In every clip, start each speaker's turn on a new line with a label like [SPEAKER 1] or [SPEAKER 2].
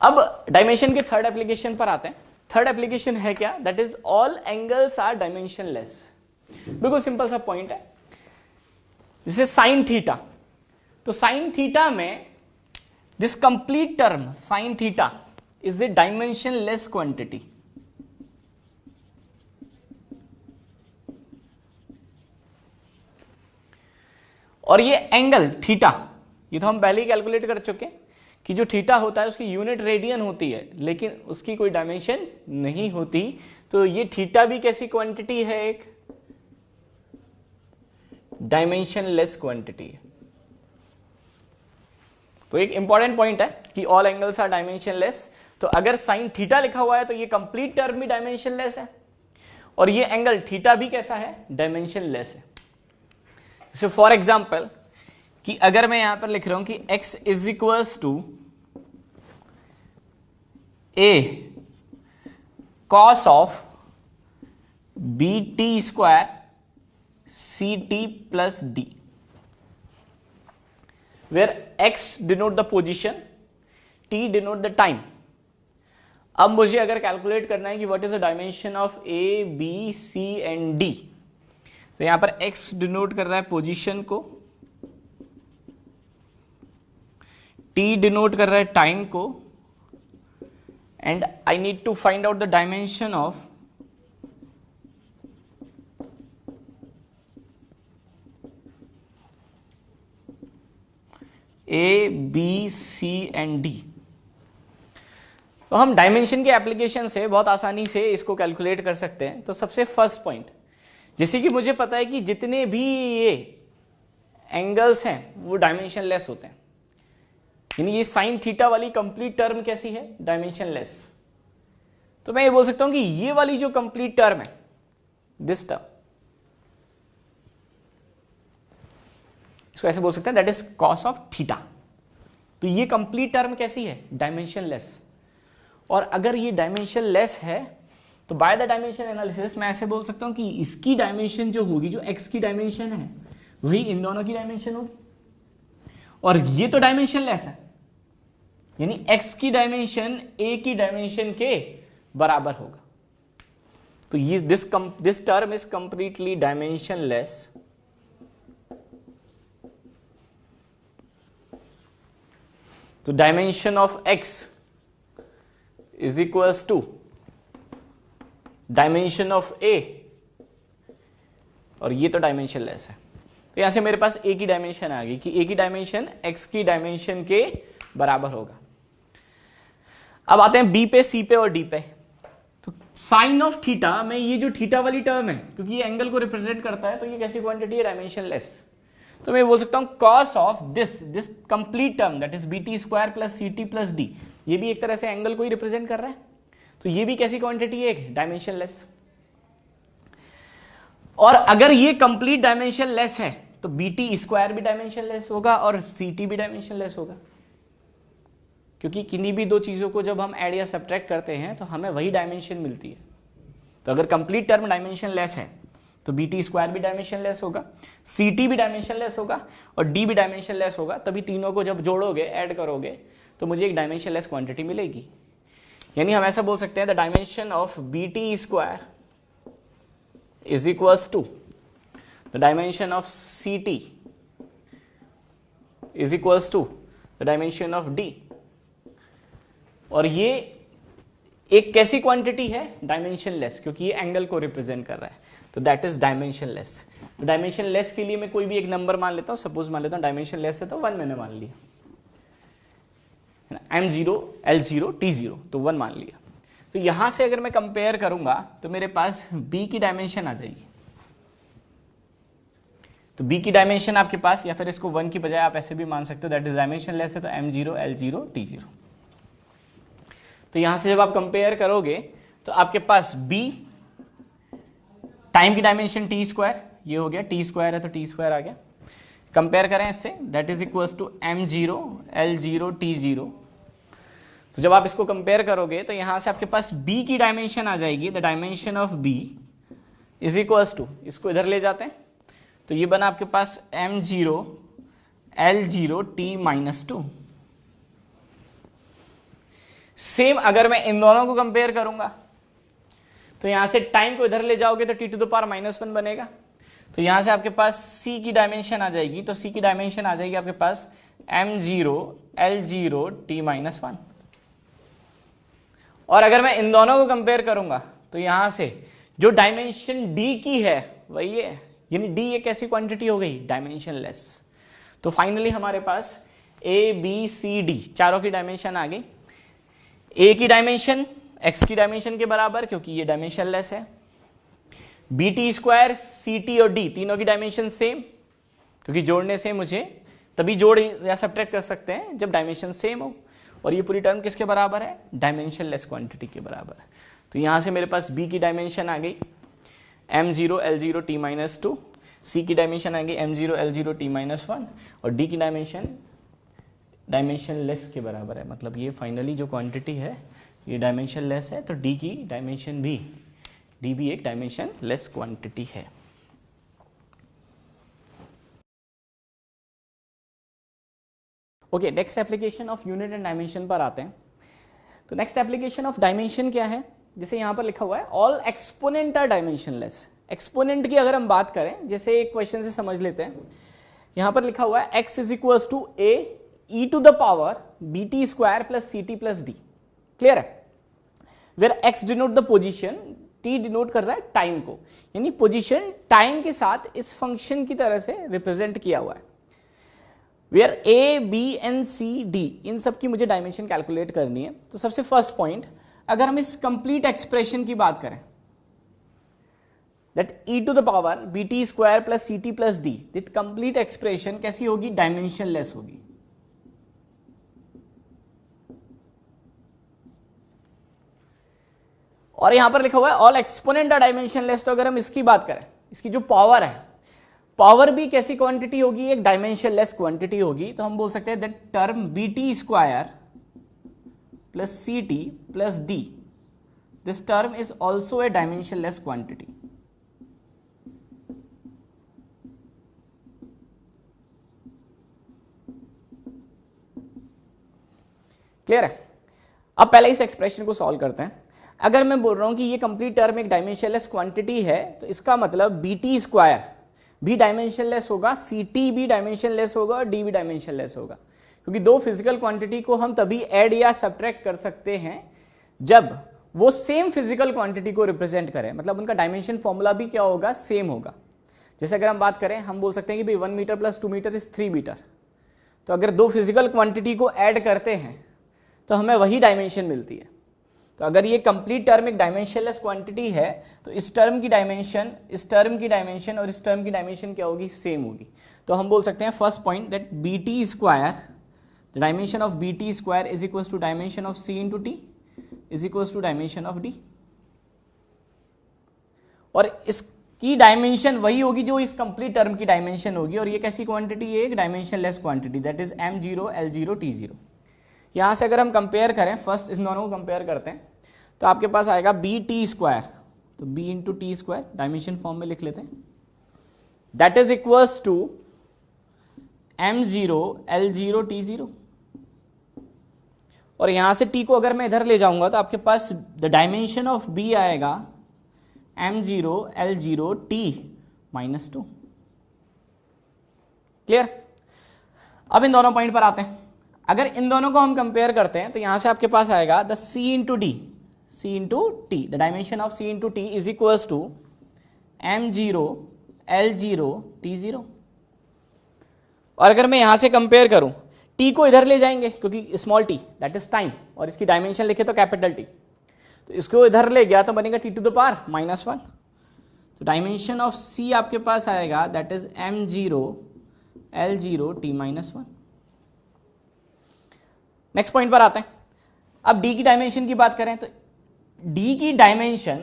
[SPEAKER 1] अब डायमेंशन के third application पर आते हैं। थर्ड एप्लीकेशन है क्या? That is all angles are dimensionless. बिल्कुल सिंपल सा पॉइंट है, जैसे साइन थीटा, तो साइन थीटा में this complete term sine theta is a dimensionless quantity. और ये एंगल थीटा, ये तो हम पहले ही कैलकुलेट कर चुके हैं कि जो थीटा होता है उसकी यूनिट रेडियन होती है, लेकिन उसकी कोई डायमेंशन नहीं होती। तो ये थीटा भी कैसी क्वांटिटी है? एक डायमेंशनलेस क्वांटिटी है। तो एक इंपॉर्टेंट पॉइंट है कि ऑल एंगल्स आर डायमेंशनलेस। तो अगर साइन थीटा लिखा हुआ है तो ये कंप्लीट टर्म भी डायमेंशनलेस है, और ये एंगल थीटा भी कैसा है? डायमेंशनलेस है। सो फॉर एग्जाम्पल कि अगर मैं यहां पर लिख रहा हूं कि x is equals to a cos of b t square c t plus d, where x denote the position, t denote the time. अब मुझे अगर कैलकुलेट करना है कि what is the dimension of a b c and d, तो यहां पर x denote कर रहा है पोजीशन को, t डिनोट कर रहा है टाइम को, and I need to find out the dimension of a b c and d। तो हम डायमेंशन के एप्लीकेशन से बहुत आसानी से इसको कैलकुलेट कर सकते हैं। तो सबसे फर्स्ट पॉइंट, जैसे कि मुझे पता है कि जितने भी ये एंगल्स हैं वो डायमेंशनलेस होते हैं, यानी ये साइन थीटा वाली कंप्लीट टर्म कैसी है? डायमेंशनलेस। तो मैं ये बोल सकता हूं कि ये वाली जो कंप्लीट टर्म है, दिस टर्म, इसको ऐसे बोल सकते हैं that is cos of theta. तो ये कंप्लीट टर्म कैसी है? डायमेंशनलेस। और अगर ये डायमेंशनलेस है तो बाय द डायमेंशन एनालिसिस मैं ऐसे बोल सकता हूं कि इसकी डायमेंशन जो होगी, जो x की डायमेंशन है, वही इन दोनों की डायमेंशन होगी। और ये तो डायमेंशनलेस है, यानी x की डायमेंशन a की डायमेंशन के बराबर होगा। तो ये this term is completely dimensionless. तो dimension of x is equals to dimension of a, और ये तो डायमेंशनलेस है। तो यहां से मेरे पास a की डायमेंशन आ गई कि a की डायमेंशन x की डायमेंशन के बराबर होगा। अब आते हैं b पे, c पे और d पे। तो साइन ऑफ थीटा में ये जो थीटा वाली टर्म है, क्योंकि ये एंगल को रिप्रेजेंट करता है, तो ये कैसी क्वांटिटी है? डायमेंशनलेस। तो मैं बोल सकता हूं cos of this complete term that is b t square plus c t plus d, ये भी एक तरह से एंगल को ही रिप्रेजेंट कर रहा है। तो ये भी कैसी क्वांटिटी है? डायमेंशनलेस। और अगर ये कंप्लीट डायमेंशनलेस है तो बी टी स्क्वायर भी डायमेंशनलेस होगा और सी टी भी डायमेंशनलेस होगा, क्योंकि किन्हीं भी दो चीजों को जब हम ऐड या सब्ट्रैक्ट करते हैं तो हमें वही डायमेंशन मिलती है। तो अगर कंप्लीट टर्म डायमेंशनलेस है तो बी टी स्क्वायर भी डायमेंशनलेस होगा, सी टी भी डायमेंशनलेस होगा और डी भी डायमेंशनलेस होगा। तभी तीनों को जब जोड़ोगे, ऐड करोगे, तो मुझे एक डायमेंशनलेस क्वांटिटी मिलेगी। यानी हम ऐसा बोल सकते हैं the dimension of b t square is equals to the dimension of c t is equals to the dimension of d. और ये एक कैसी क्वांटिटी है? डायमेंशनलेस, क्योंकि ये एंगल को रिप्रेजेंट कर रहा है। तो दैट इज डायमेंशनलेस। डायमेंशनलेस के लिए मैं कोई भी एक नंबर मान लेता हूं, सपोज मान लेता हूं डायमेंशनलेस है तो 1 मैंने मान लिया, m0 l0 t0, तो 1 मान लिया। तो यहां से अगर मैं कंपेयर करूंगा तो मेरे पास b की डायमेंशन आ जाएगी। तो b की डायमेंशन आपके पास, या फिर इसको 1 की बजाय आप ऐसे भी मान सकते हो, दैट इज डायमेंशनलेस है, तो m0 l0 t0। तो यहां से जब आप कंपेयर करोगे तो आपके पास b टाइम की डायमेंशन टी स्क्वायर, ये हो गया, टी स्क्वायर है तो टी स्क्वायर आ गया। कंपेयर करें इससे, that is equals to m0 l0 t0। तो जब आप इसको कंपेयर करोगे तो यहां से आपके पास b की डायमेंशन आ जाएगी, the dimension of b is equals to, इसको इधर ले जाते हैं तो ये बना आपके पास m0 l0 t-2। सेम अगर मैं इन दोनों को कंपेयर करूंगा तो यहां से टाइम को इधर ले जाओगे तो t⁻⁻1 बनेगा। तो यहां से आपके पास c की डायमेंशन आ जाएगी, तो c की डायमेंशन आ जाएगी आपके पास m0 L0 t-1। और अगर मैं इन दोनों को कंपेयर करूंगा तो यहां से जो डायमेंशन d की है वही है, यानी d एक ऐसी क्वांटिटी हो गई डायमेंशन लेस। तो फाइनली हमारे पास a b c d चारों की डायमेंशन आ गई। a की डायमेंशन x की डायमेंशन के बराबर, क्योंकि ये डायमेंशन लेस है। bt स्क्वायर ct और d तीनों की डायमेंशन सेम, क्योंकि जोड़ने से मुझे तभी जोड़ या सब्ट्रैक्ट कर सकते हैं जब डायमेंशन सेम हो। और ये पूरी टर्म किसके बराबर है? डायमेंशन लेस क्वांटिटी के बराबर है। तो यहां से मेरे पास b की डायमेंशन आ गई m0 L0 t-2, c की डायमेंशन आ गई m0 L0 t-1 और d की डायमेंशन लेस के बराबर है। मतलब ये फाइनली जो क्वांटिटी है ये डायमेंशन लेस है, तो d की डायमेंशन भी d भी एक डायमेंशन लेस क्वांटिटी है। Okay, next application of unit and dimension पर आते हैं। तो नेक्स्ट एप्लीकेशन ऑफ डायमेंशन क्या है? जैसे यहां पर लिखा हुआ है all exponent are dimensionless. Exponent की अगर हम बात करें, जैसे एक क्वेश्चन से समझ लेते हैं। यहां पर लिखा हुआ है x is equal to a e to the power bt square plus ct plus d। Clear है? Where x denote the position, t denote कर रहा है टाइम को, यानी पोजीशन टाइम के साथ इस फंक्शन की तरह से रिप्रेजेंट किया हुआ है। Where a b and c d इन सब की मुझे डायमेंशन कैलकुलेट करनी है। तो सबसे फर्स्ट पॉइंट, अगर हम इस कंप्लीट एक्सप्रेशन की बात करें, that e to the power bt square plus ct plus d, that complete expression कैसी होगी? डायमेंशन लेस होगी। और यहां पर लिखा हुआ है all exponent are dimensionless. तो अगर हम इसकी बात करें, इसकी जो पावर है, पावर भी कैसी क्वांटिटी होगी? एक डायमेंशन लेस क्वांटिटी होगी। तो हम बोल सकते हैं that term bt square plus ct plus d, this term is also a dimension less quantity. Clear है? अब पहले इस एक्सप्रेशन को सॉल्व करते हैं। अगर मैं बोल रहा हूं कि ये कंप्लीट टर्म एक डायमेंशनलेस क्वांटिटी है, तो इसका मतलब bt स्क्वायर भी डायमेंशनलेस होगा, ct भी डायमेंशनलेस होगा और d भी डायमेंशनलेस होगा। क्योंकि दो फिजिकल क्वांटिटी को हम तभी ऐड या सब्ट्रैक्ट कर सकते हैं जब वो सेम फिजिकल क्वांटिटी को रिप्रेजेंट करें, मतलब उनका डायमेंशन फॉर्मूला भी क्या होगा? सेम होगा। जैसे अगर हम बात करें, हम बोल सकते हैं कि भाई 1 metre plus 2 metre is 3 metre. तो अगर दो फिजिकल क्वांटिटी को ऐड करते हैं तो हमें वही डायमेंशन मिलती है। तो अगर ये कंप्लीट टर्म एक डायमेंशनलेस क्वांटिटी है, तो इस टर्म की डायमेंशन, इस टर्म की डायमेंशन और इस टर्म की डायमेंशन क्या होगी? सेम होगी। तो हम बोल सकते हैं first point that bt square, the dimension of bt square is equal to dimension of c into t is equal to dimension of d। और इसकी डायमेंशन वही होगी जो इस कंप्लीट टर्म की डायमेंशन होगी। और ये कैसी क्वांटिटी है? एक dimensionless quantity, that is m0 L0 t0। यहां से अगर हम कंपेयर करें, फर्स्ट इन दोनों को कंपेयर करते हैं, तो आपके पास आएगा bt स्क्वायर, तो b into T square dimension form में लिख लेते हैं, that is equals to m0 L0 t0। और यहां से t को अगर मैं इधर ले जाऊंगा तो आपके पास द डायमेंशन ऑफ b आएगा m0 L0 t-2। क्लियर? अब इन दोनों पॉइंट पर आते हैं। अगर इन दोनों को हम कंपेयर करते हैं तो यहां से आपके पास आएगा the c into d, c into t, the dimension of c into t is equals to m0 L0 t0। और अगर मैं यहां से कंपेयर करूं, t को इधर ले जाएंगे क्योंकि small t that is time, और इसकी डायमेंशन लिखे तो कैपिटल T, तो इसको इधर ले गया तो बनेगा t टू द पावर -1। तो डायमेंशन ऑफ c आपके पास आएगा that is m0 L0 t-1। Next point पर आते हैं। अब d की डायमेंशन की बात करें तो d की डायमेंशन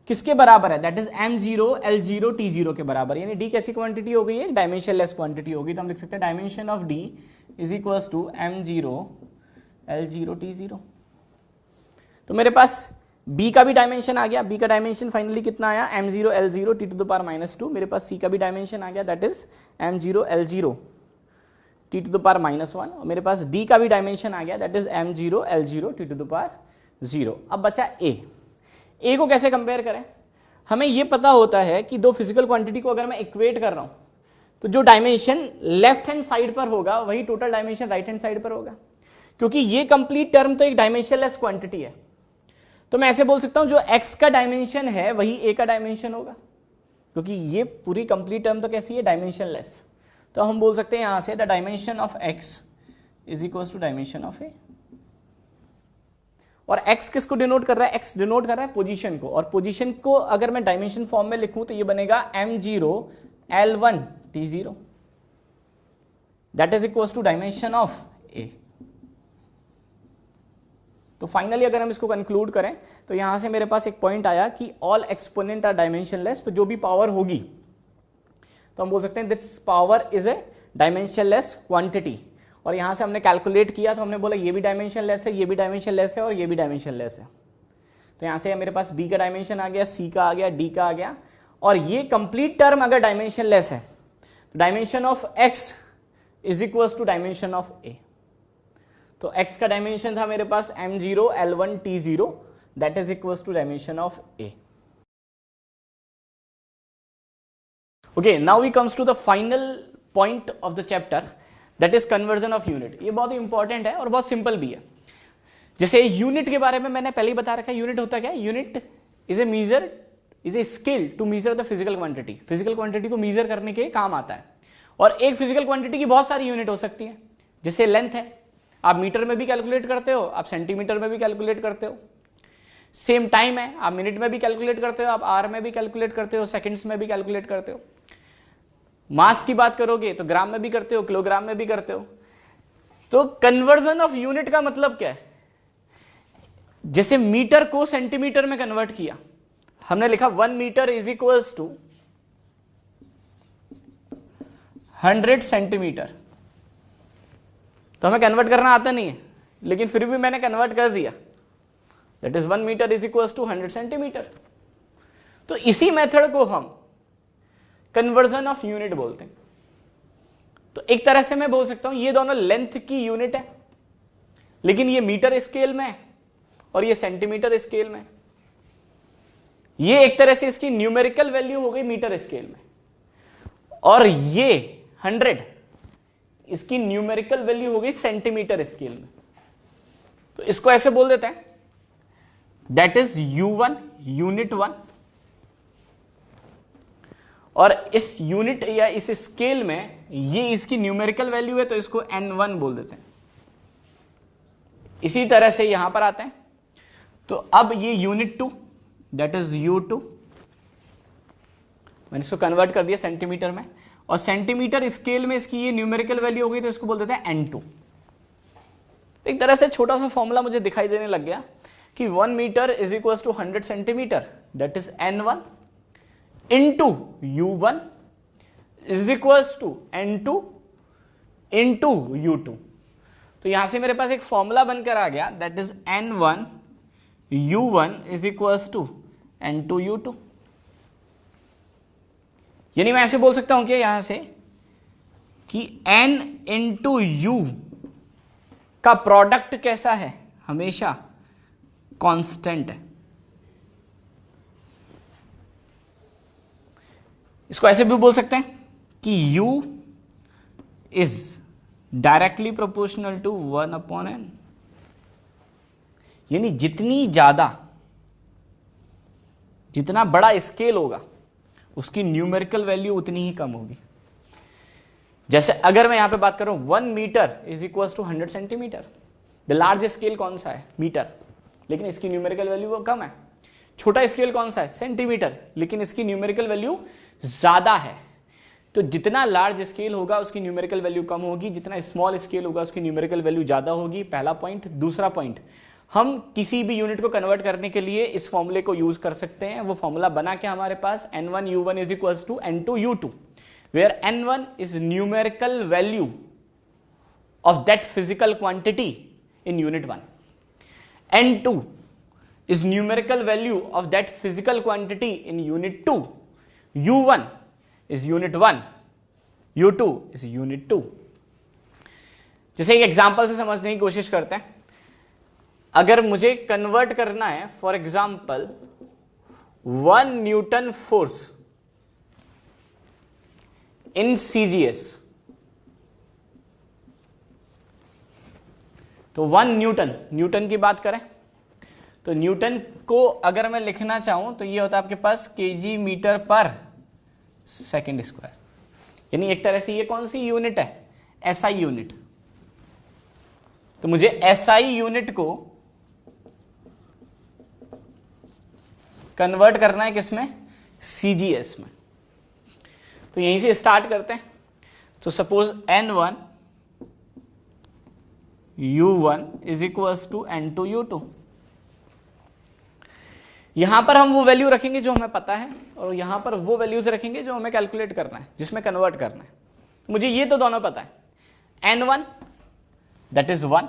[SPEAKER 1] किसके बराबर है? That is m0 L0 t0 के बराबर, यानी d कैसी क्वांटिटी हो गई है? डायमेंशन लेस क्वांटिटी होगी। तो हम लिख सकते हैं dimension of d is equals to m0 L0 t0। तो मेरे पास b का भी डायमेंशन आ गया। b का डायमेंशन फाइनली कितना आया? m0 L0 t to the power -2। मेरे पास c का भी डायमेंशन आ गया, that is m0 L0 t to the power -1 और मेरे पास डी का भी डायमेंशन आ गया that is m0 L0 t to the power 0। अब बचा ए को कैसे कंपेयर करें? हमें यह पता होता है कि दो फिजिकल क्वांटिटी को अगर मैं इक्वेट कर रहा हूं तो जो डायमेंशन लेफ्ट हैंड साइड पर होगा वही total dimension right hand side पर होगा, क्योंकि ये कंप्लीट टर्म तो एक डायमेंशनलेस क्वांटिटी है। तो मैं ऐसे बोल सकता हूं जो x का डायमेंशन है वही a का डायमेंशन होगा, क्योंकि ये पूरी कंप्लीट टर्म तो कैसी है, डायमेंशनलेस। तो हम बोल सकते हैं यहां से the dimension of x is equal to dimension of a। और x किसको डिनोट कर रहा है? x डिनोट कर रहा है पोजीशन को, और पोजीशन को अगर मैं डायमेंशन फॉर्म में लिखूं तो ये बनेगा m0 L1 T0 that is equal to dimension of a। तो फाइनली अगर हम इसको कंक्लूड करें तो यहां से मेरे पास एक पॉइंट आया कि ऑल एक्सपोनेंट आर डायमेंशनलेस। तो जो भी पावर होगी तो हम बोल सकते हैं this power is a dimensionless quantity. और यहां से हमने कैलकुलेट किया तो हमने बोला ये भी डायमेंशनलेस है, ये भी डायमेंशनलेस है और ये भी डायमेंशनलेस है। तो यहां से मेरे पास b का डायमेंशन आ गया, c का आ गया, d का आ गया। और ये कंप्लीट टर्म अगर डायमेंशनलेस है तो dimension of x is equal to dimension of a। तो x का डायमेंशन था मेरे पास m0 L1 T0 that is equal to dimension of a। Okay, now we comes to the final point of the chapter that is conversion of unit. ये बहुत important है और बहुत सिंपल भी है। जैसे यूनिट के बारे में मैंने पहले ही बता रखा है, यूनिट होता क्या है? Unit is a measure, is a scale to measure the physical quantity. Physical quantity को मीजर करने के काम आता है। और एक फिजिकल क्वांटिटी की बहुत सारी यूनिट हो सकती है। जैसे लेंथ है, आप मीटर में भी कैलकुलेट करते हो, आप सेंटीमीटर में भी कैलकुलेट करते हो। सेम टाइम है, आप मिनट में भी कैलकुलेट करते हो, आप आवर में भी कैलकुलेट करते हो, सेकंड्स में भी कैलकुलेट करते हो। मास की बात करोगे तो ग्राम में भी करते हो, किलोग्राम में भी करते हो। तो कन्वर्जन ऑफ यूनिट का मतलब क्या है? जैसे मीटर को सेंटीमीटर में कन्वर्ट किया, हमने लिखा 1 metre is equals to 100 centimetre. तो हमें कन्वर्ट करना आता नहीं है, लेकिन फिर भी मैंने कन्वर्ट कर दिया, that is 1 metre is equals to 100 centimetre. तो इसी मेथड को हम कन्वर्जन ऑफ यूनिट बोलते हैं। तो एक तरह से मैं बोल सकता हूं ये दोनों लेंथ की यूनिट है, लेकिन ये मीटर स्केल में है और ये सेंटीमीटर स्केल में। ये एक तरह से इसकी न्यूमेरिकल वैल्यू हो गई मीटर स्केल में, और ये 100 इसकी न्यूमेरिकल वैल्यू हो गई सेंटीमीटर स्केल में। तो इसको ऐसे बोल देते हैं दैट इज U1 यूनिट 1, और इस यूनिट या इस स्केल में ये इसकी न्यूमेरिकल वैल्यू है तो इसको N1 बोल देते हैं। इसी तरह से यहां पर आते हैं तो अब ये यूनिट 2 दैट इज U2, मैंने इसको कन्वर्ट कर दिया सेंटीमीटर में, और सेंटीमीटर स्केल में इसकी ये न्यूमेरिकल वैल्यू हो गई तो इसको बोल देते हैं N2। एक तरह से छोटा सा फॉर्मूला मुझे दिखाई देने लग गया कि 1 metre is equal to 100 centimetre that is N1 into U1 is equal to N2 into U2। तो यहां से मेरे पास एक फॉर्मूला बनकर आ गया that is N1 U1 is equal to N2 U2। यानी मैं ऐसे बोल सकता हूं कि यहां से कि N इंटू U का प्रोडक्ट कैसा है? हमेशा कांस्टेंट है। इसको ऐसे भी बोल सकते हैं कि U is directly proportional to 1/n। यानी जितना बड़ा स्केल होगा उसकी न्यूमेरिकल वैल्यू उतनी ही कम होगी। जैसे अगर मैं यहां पे बात करूं 1 metre is equal to 100 centimetre, the large scale कौन सा है? मीटर, लेकिन इसकी न्यूमेरिकल वैल्यू वो कम है। छोटा स्केल कौन सा है? सेंटीमीटर, लेकिन इसकी न्यूमेरिकल वैल्यू ज्यादा है। तो जितना लार्ज स्केल होगा उसकी न्यूमेरिकल वैल्यू कम होगी, जितना स्मॉल स्केल होगा उसकी न्यूमेरिकल वैल्यू ज्यादा होगी। पहला पॉइंट। दूसरा पॉइंट, हम किसी भी यूनिट को कन्वर्ट करने के लिए इस फॉर्मूले को यूज कर सकते हैं। वो फॉर्मूला बना के हमारे पास N1 U1 is equal to N2 U2, where N1 is numerical value of that physical quantity in unit 1, N2 is numerical value of that physical quantity in unit 2, U1 is unit 1, U2 is unit 2. जैसे एक example से समझने की कोशिश करते हैं। अगर मुझे कन्वर्ट करना है for example 1 Newton force in CGS, तो 1 न्यूटन की बात करें तो न्यूटन को अगर मैं लिखना चाहूं तो ये होता है आपके पास KG metre per second square, यानी एक तरह से ये कौन सी यूनिट है, एसआई यूनिट। तो मुझे एसआई यूनिट को कन्वर्ट करना है किसमें, सीजीएस में। तो यहीं से स्टार्ट करते हैं। तो suppose N1 U1 is equals to N2 U2। यहां पर हम वो वैल्यू रखेंगे जो हमें पता है और यहां पर वो वैल्यूज रखेंगे जो हमें कैलकुलेट करना है, जिसमें कन्वर्ट करना है। मुझे ये तो दोनों पता है। N1 that is 1,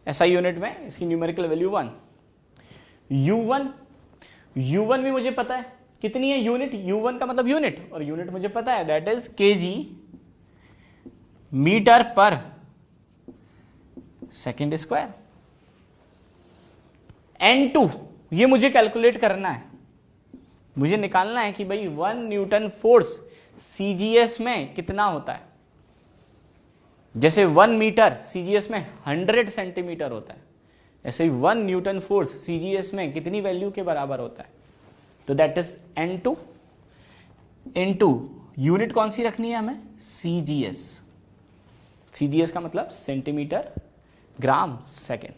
[SPEAKER 1] SI unit में इसकी न्यूमेरिकल वैल्यू 1। U1 भी मुझे पता है कितनी है, यूनिट। U1 का मतलब यूनिट, और यूनिट मुझे पता है that is KG metre per second square. N2 ये मुझे कैलकुलेट करना है, मुझे निकालना है कि भाई 1 न्यूटन फोर्स सीजीएस में कितना होता है। जैसे 1 मीटर सीजीएस में 100 सेंटीमीटर होता है, ऐसे ही 1 न्यूटन फोर्स सीजीएस में कितनी वैल्यू के बराबर होता है। तो that is N2 into unit कौन सी रखनी है हमें, सीजीएस। सीजीएस का मतलब सेंटीमीटर ग्राम सेकेंड।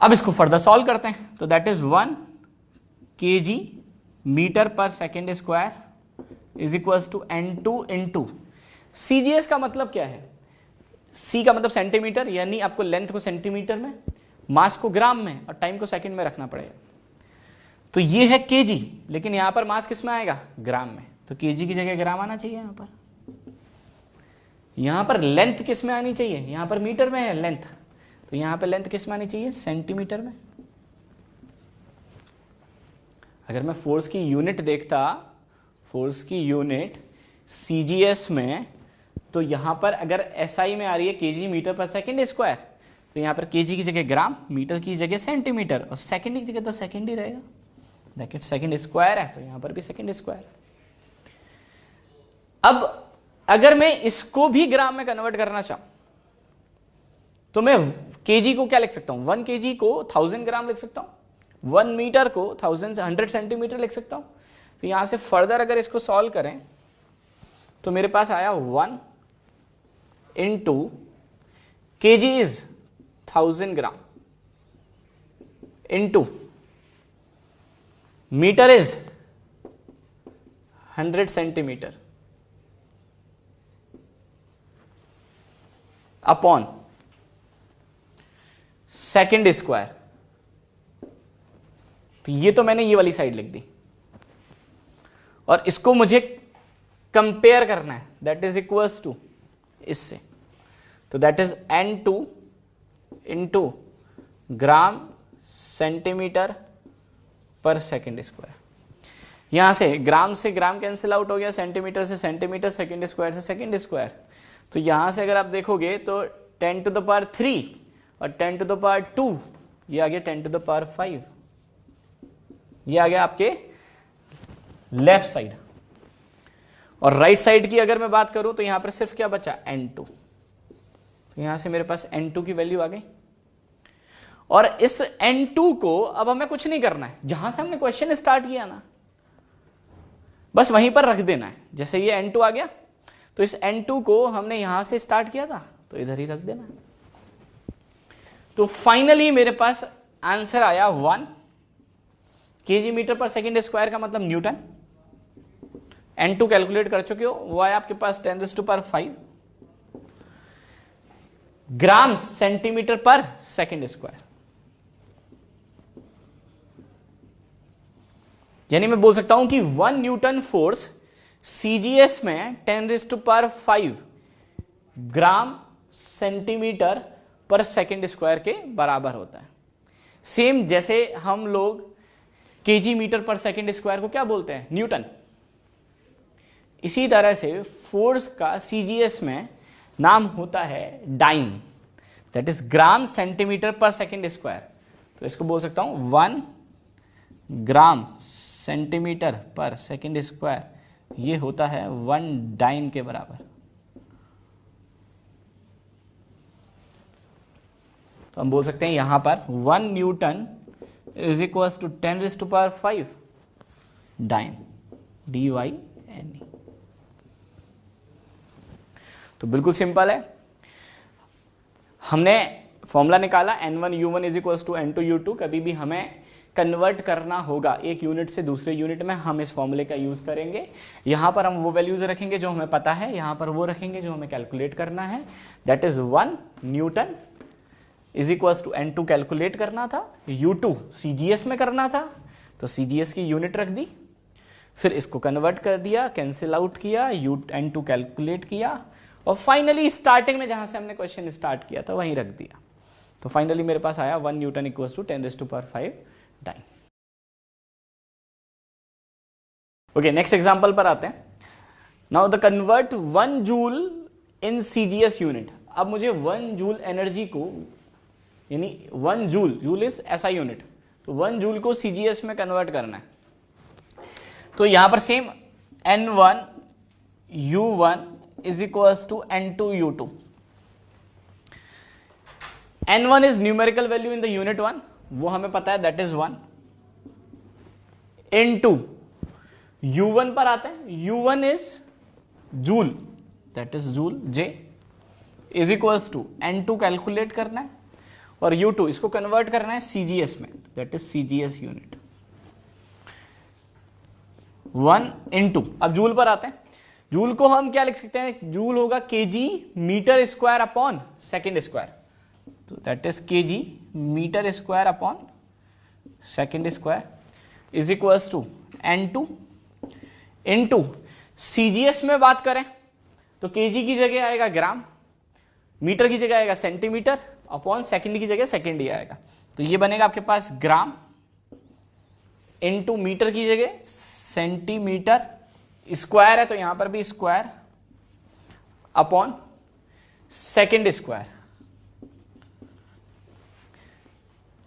[SPEAKER 1] अब इसको फर्दर सॉल्व करते हैं। तो that is 1 kg metre per second square is equals to N2 into CGS का मतलब क्या है, सी का मतलब सेंटीमीटर, यानी आपको लेंथ को सेंटीमीटर में, मास को ग्राम में और टाइम को सेकंड में रखना पड़ेगा। तो ये है केजी, लेकिन यहां पर मास किस में आएगा, ग्राम में। तो केजी की जगह ग्राम आना चाहिए यहां पर। यहां पर लेंथ किस में आनी चाहिए, यहां पर मीटर में है लेंथ, तो यहां पर लेंथ किस में आनी चाहिए, सेंटीमीटर में। अगर मैं फोर्स की यूनिट देखता, फोर्स की यूनिट सीजीएस में, तो यहां पर अगर एसआई में आ रही है KG metre per second square, तो यहां पर केजी की जगह ग्राम, मीटर की जगह सेंटीमीटर, और सेकेंड की जगह तो सेकेंड ही रहेगा। देखिए सेकेंड स्क्वायर है तो यहां पर भी सेकेंड स्क्वायर। अब अगर मैं इसको भी ग्राम में कन्वर्ट करना चाहूं तो मैं केजी को क्या लिख सकता हूं, 1 केजी को 1000 ग्राम लिख सकता हूं, 1 मीटर को 100 सेंटीमीटर लिख सकता हूं। तो यहां से फर्दर अगर इसको सॉल्व करें तो मेरे पास आया 1 into kg is 1000 gram into metre is 100 centimetre upon second square. तो ये तो मैंने ये वाली साइड लिख दी, और इसको मुझे कंपेयर करना है, दैट इज इक्वल्स टू इससे। तो that is N2 into gram centimetre per second square. यहां से ग्राम कैंसिल आउट हो गया, सेंटीमीटर से सेंटीमीटर, सेकेंड स्क्वायर से सेकेंड स्क्वायर। तो यहां से अगर आप देखोगे तो 10 टू द पावर 3 और 10 टू द पावर 2, ये आ गया 10 टू द पावर 5, ये आ गया आपके लेफ्ट साइड। और राइट साइड की अगर मैं बात करूं तो यहां पर सिर्फ क्या बचा, N2। तो यहां से मेरे पास N2 की वैल्यू आ गई, और इस N2 को अब हमें कुछ नहीं करना है, जहां से हमने क्वेश्चन स्टार्ट किया ना बस वहीं पर रख देना है। जैसे ये N2 आ गया तो इस N2 को हमने यहां से स्टार्ट किया था तो इधर ही रख देना है। तो फाइनली मेरे पास आंसर आया 1 kg metre per second square का मतलब न्यूटन। N2 कैलकुलेट कर चुके हो, वो आया आपके पास 10⁵ ग्राम सेंटीमीटर पर सेकेंड स्क्वायर। यानी मैं बोल सकता हूं कि 1 न्यूटन फोर्स सीजीएस में 10⁵ ग्राम सेंटीमीटर पर सेकेंड स्क्वायर के बराबर होता है। सेम जैसे हम लोग KG metre per second square को क्या बोलते हैं, न्यूटन। इसी तरह से फोर्स का सीजीएस में नाम होता है dyne, that is gram centimetre per second square. तो इसको बोल सकता हूं 1 gram centimetre per second square, ये होता है 1 डाइन के बराबर। तो हम बोल सकते हैं यहां पर 1 newton is equal to 10⁵ dyne, DYNE। तो बिल्कुल सिंपल है, हमने फॉर्मूला निकाला N1U1 is equal to N2U2। कभी भी हमें कन्वर्ट करना होगा एक यूनिट से दूसरे यूनिट में, हम इस फॉर्मूले का यूज करेंगे। यहां पर हम वो वैल्यूज रखेंगे जो हमें पता है, यहां पर वो रखेंगे जो हमें कैलकुलेट करना है। That is 1 newton is equal to N2 calculate करना था, U2 CGS में करना था, तो CGS की यूनिट रख दी, फिर इसको कन्वर्ट कर दिया, कैंसिल आउट किया, N2 कैलकुलेट किया, और फाइनली स्टार्टिंग में जहां से हमने क्वेश्चन स्टार्ट किया था वहीं रख दिया। तो फाइनली मेरे पास आया 1 newton equal to 10⁵ dyne. Okay, next example पर आते हैं। Now the convert 1 joule in CGS unit. अब मुझे 1 जूल एनर्जी को, यानी 1 जूल इज SI यूनिट, तो 1 जूल को CGS में कन्वर्ट करना है। तो यहां पर same N1U1 is equal to N2U2। N1 is numerical value in the unit 1, वो हमें पता है, दैट इज 1 इनटू U1 पर आते हैं, U1 is joule, that is joule J is equal to N2 calculate करना है, और U2 इसको कन्वर्ट करना है CGS में, that is CGS unit 1 into. अब जूल पर आते हैं, जूल को हम क्या लिख सकते हैं, जूल होगा kg metre square upon second square, तो that is kg metre square upon second square is equal to N2 into CGS में बात करें तो kg की जगह आएगा ग्राम, मीटर की जगह आएगा सेंटीमीटर, अपॉन सेकेंड की जगह सेकेंड ही आएगा। तो ये बनेगा आपके पास ग्राम इनटू मीटर की जगह सेंटीमीटर, स्क्वायर है तो यहां पर भी स्क्वायर, अपॉन सेकेंड स्क्वायर।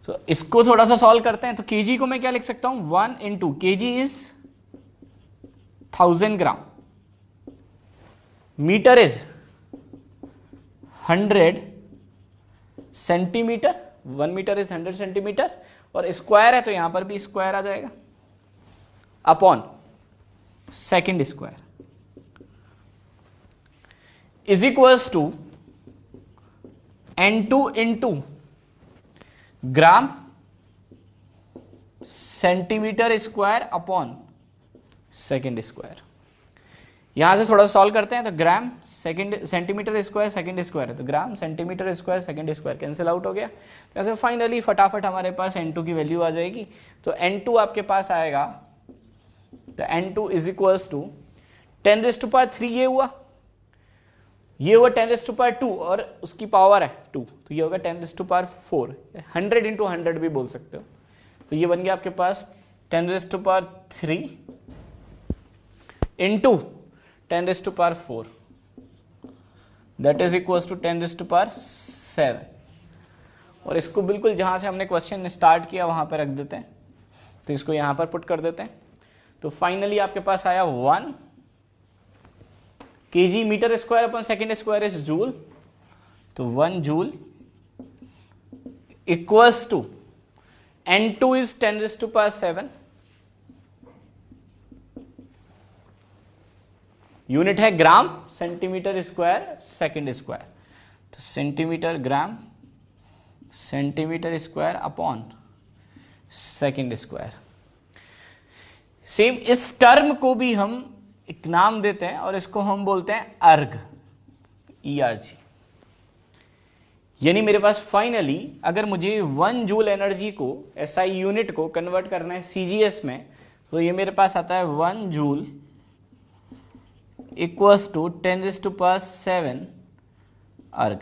[SPEAKER 1] तो इसको थोड़ा सा सॉल्व करते हैं। तो kg को मैं क्या लिख सकता हूं, 1 into kg is 1000 gram, metre is 100 centimetre, 1 metre is 100 centimetre, और स्क्वायर है तो यहां पर भी स्क्वायर आ जाएगा, upon second square is equals to N2 into gram centimetre square upon second square. यहां से थोड़ा सॉल्व करते हैं, तो gram centimetre square second square है, तो gram centimetre square second square cancel out हो गया। ऐसे फाइनली फटाफट हमारे पास N2 की वैल्यू आ जाएगी। तो N2 आपके पास आएगा, तो N2 इज इक्वल्स टू 10⁻3, ये हुआ 10⁻2 और उसकी पावर है 2, तो ये होगा 10⁻4, 100 इंटू 100 भी बोल सकते हो। तो ये बन गया आपके पास 10⁻3 into 10⁻4, that is equals to 10⁻7। और इसको बिल्कुल जहां से हमने क्वेश्चन स्टार्ट किया वहां पर रख देते हैं, तो इसको यहां पर पुट कर देते हैं। तो फाइनली आपके पास आया 1 kg metre square upon second square is joule, तो 1 joule equals to N2 is 10⁻7, unit है gram centimetre square second square, तो centimetre gram centimetre square upon second square. Same इस टर्म को भी हम एक नाम देते हैं और इसको हम बोलते हैं अर्ग, ERG। यानी मेरे पास फाइनली अगर मुझे 1 जूल एनर्जी को SI यूनिट को कन्वर्ट करना है CGS में, तो ये मेरे पास आता है 1 जूल इक्वल्स टू 10⁻7 अर्ग।